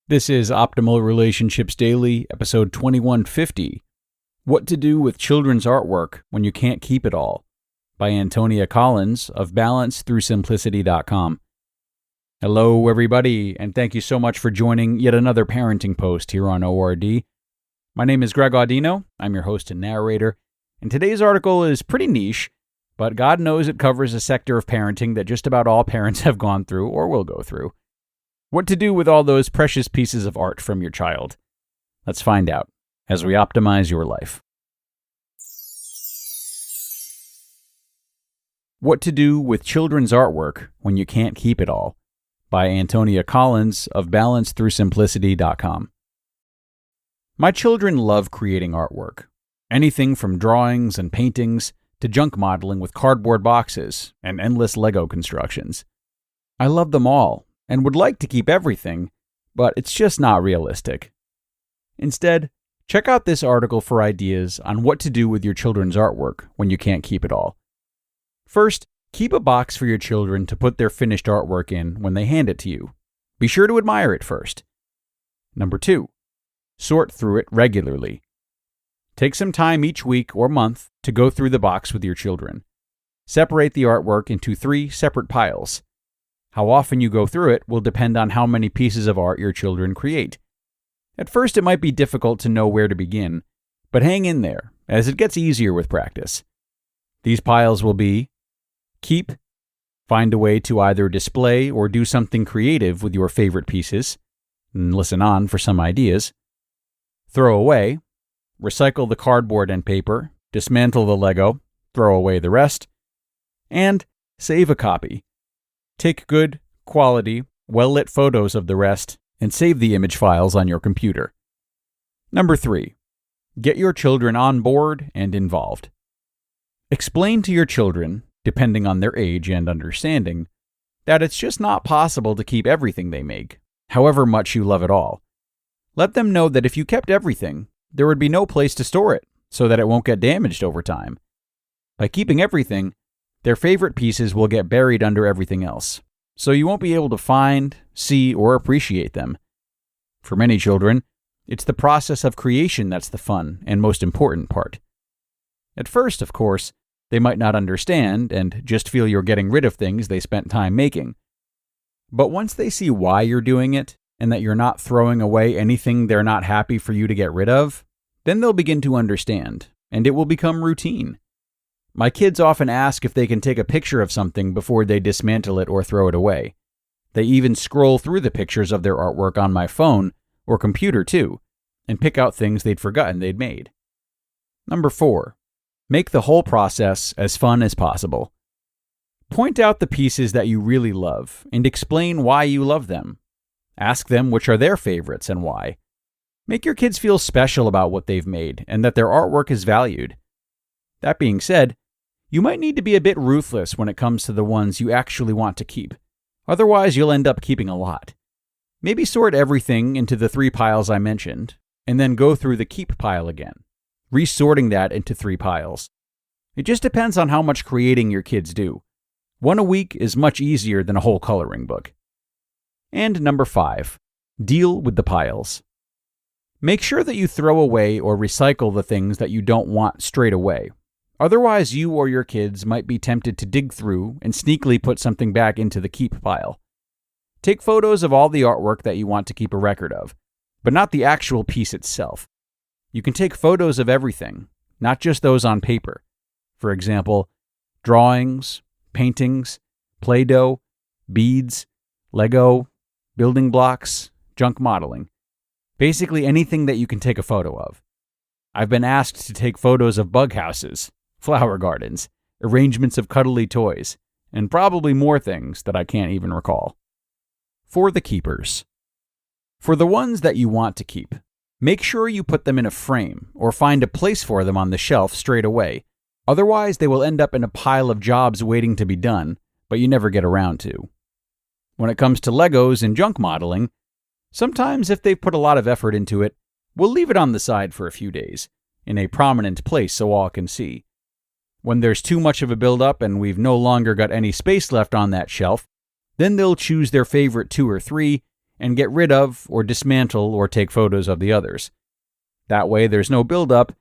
This is Optimal Relationships Daily, episode 2150. What to Do with Children's Artwork When You Can't Keep It All, by Antonia of balanceDhroughSimplicity.com. Hello, everybody, and thank you so much for joining yet another parenting post here on ORD. My name is Greg Audino. I'm your host and narrator, and today's article is pretty niche, but God knows it covers a sector of parenting that just about all parents have gone through or will go through. What to do with all those precious pieces of art from your child? Let's find out as we optimize your life. What to Do with Children's Artwork When You Can't Keep It All, by Antonia of balanceDhroughSimplicity.com. My children love creating artwork. Anything from drawings and paintings to junk modeling with cardboard boxes and endless Lego constructions. I love them all and would like to keep everything, but it's just not realistic. Instead, check out this article for ideas on what to do with your children's artwork when you can't keep it all. First, keep a box for your children to put their finished artwork in when they hand it to you. Be sure to admire it first. Number 2, sort through it regularly. Take some time each week or month to go through the box with your children. Separate the artwork into 3 separate piles. How often you go through it will depend on how many pieces of art your children create. At first, it might be difficult to know where to begin, but hang in there, as it gets easier with practice. These piles will be: keep, find a way to either display or do something creative with your favorite pieces, and listen on for some ideas; throw away, recycle the cardboard and paper, dismantle the Lego, throw away the rest; and save a copy. Take good, quality, well-lit photos of the rest and save the image files on your computer. Number 3, get your children on board and involved. Explain to your children, depending on their age and understanding, that it's just not possible to keep everything they make, however much you love it all. Let them know that if you kept everything, there would be no place to store it, so that it won't get damaged over time. By keeping everything, their favorite pieces will get buried under everything else, so you won't be able to find, see, or appreciate them. For many children, it's the process of creation that's the fun and most important part. At first, of course, they might not understand and just feel you're getting rid of things they spent time making. But once they see why you're doing it, and that you're not throwing away anything they're not happy for you to get rid of, then they'll begin to understand, and it will become routine. My kids often ask if they can take a picture of something before they dismantle it or throw it away. They even scroll through the pictures of their artwork on my phone or computer too, and pick out things they'd forgotten they'd made. Number 4, make the whole process as fun as possible. Point out the pieces that you really love and explain why you love them. Ask them which are their favorites and why. Make your kids feel special about what they've made and that their artwork is valued. That being said, you might need to be a bit ruthless when it comes to the ones you actually want to keep. Otherwise, you'll end up keeping a lot. Maybe sort everything into the 3 piles I mentioned, and then go through the keep pile again, resorting that into 3 piles. It just depends on how much creating your kids do. 1 a week is much easier than a whole coloring book. And number 5, deal with the piles. Make sure that you throw away or recycle the things that you don't want straight away. Otherwise, you or your kids might be tempted to dig through and sneakily put something back into the keep pile. Take photos of all the artwork that you want to keep a record of, but not the actual piece itself. You can take photos of everything, not just those on paper. For example, drawings, paintings, Play-Doh, beads, Lego, building blocks, junk modeling. Basically anything that you can take a photo of. I've been asked to take photos of bug houses, flower gardens, arrangements of cuddly toys, and probably more things that I can't even recall. For the keepers. For the ones that you want to keep, make sure you put them in a frame or find a place for them on the shelf straight away. Otherwise, they will end up in a pile of jobs waiting to be done, but you never get around to. When it comes to Legos and junk modeling, sometimes if they've put a lot of effort into it, we'll leave it on the side for a few days, in a prominent place so all can see. When there's too much of a buildup and we've no longer got any space left on that shelf, then they'll choose their favorite 2 or 3 and get rid of or dismantle or take photos of the others. That way there's no buildup,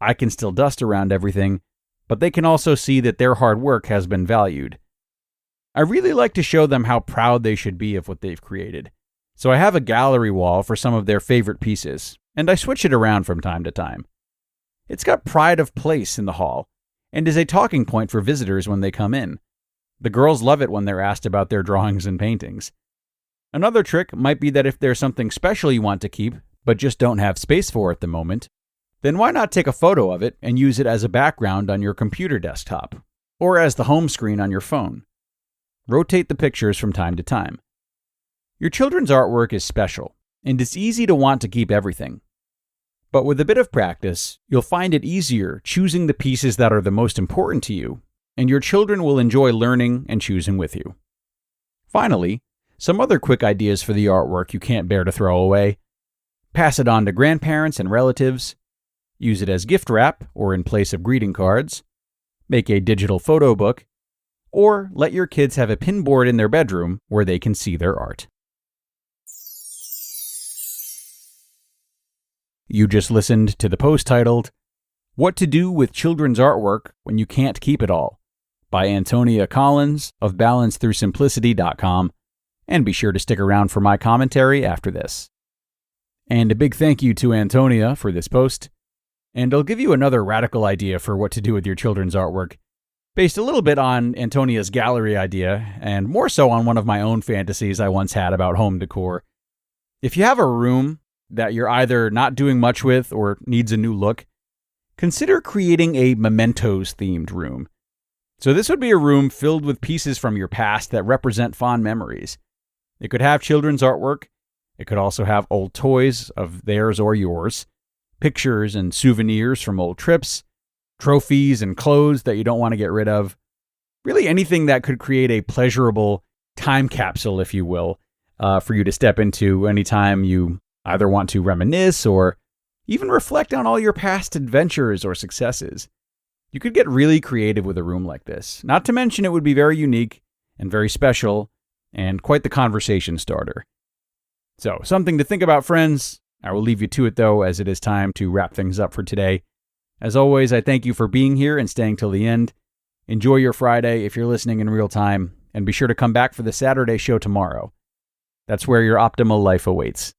I can still dust around everything, but they can also see that their hard work has been valued. I really like to show them how proud they should be of what they've created. So I have a gallery wall for some of their favorite pieces, and I switch it around from time to time. It's got pride of place in the hall, and is a talking point for visitors when they come in. The girls love it when they're asked about their drawings and paintings. Another trick might be that if there's something special you want to keep, but just don't have space for at the moment, then why not take a photo of it and use it as a background on your computer desktop, or as the home screen on your phone. Rotate the pictures from time to time. Your children's artwork is special, and it's easy to want to keep everything. But with a bit of practice, you'll find it easier choosing the pieces that are the most important to you, and your children will enjoy learning and choosing with you. Finally, some other quick ideas for the artwork you can't bear to throw away. Pass it on to grandparents and relatives. Use it as gift wrap or in place of greeting cards. Make a digital photo book. Or let your kids have a pin board in their bedroom where they can see their art. You just listened to the post titled, "What to Do with Children's Artwork When You Can't Keep It All" by Antonia Collins of balancethroughsimplicity.com, and be sure to stick around for my commentary after this. And a big thank you to Antonia for this post, and I'll give you another radical idea for what to do with your children's artwork, based a little bit on Antonia's gallery idea, and more so on one of my own fantasies I once had about home decor. If you have a room that you're either not doing much with or needs a new look, consider creating a mementos-themed room. So this would be a room filled with pieces from your past that represent fond memories. It could have children's artwork. It could also have old toys of theirs or yours, pictures and souvenirs from old trips, trophies and clothes that you don't want to get rid of. Really anything that could create a pleasurable time capsule, if you will, for you to step into anytime you either want to reminisce or even reflect on all your past adventures or successes. You could get really creative with a room like this. Not to mention it would be very unique and very special and quite the conversation starter. So, something to think about, friends. I will leave you to it, though, as it is time to wrap things up for today. As always, I thank you for being here and staying till the end. Enjoy your Friday if you're listening in real time, and be sure to come back for the Saturday show tomorrow. That's where your optimal life awaits.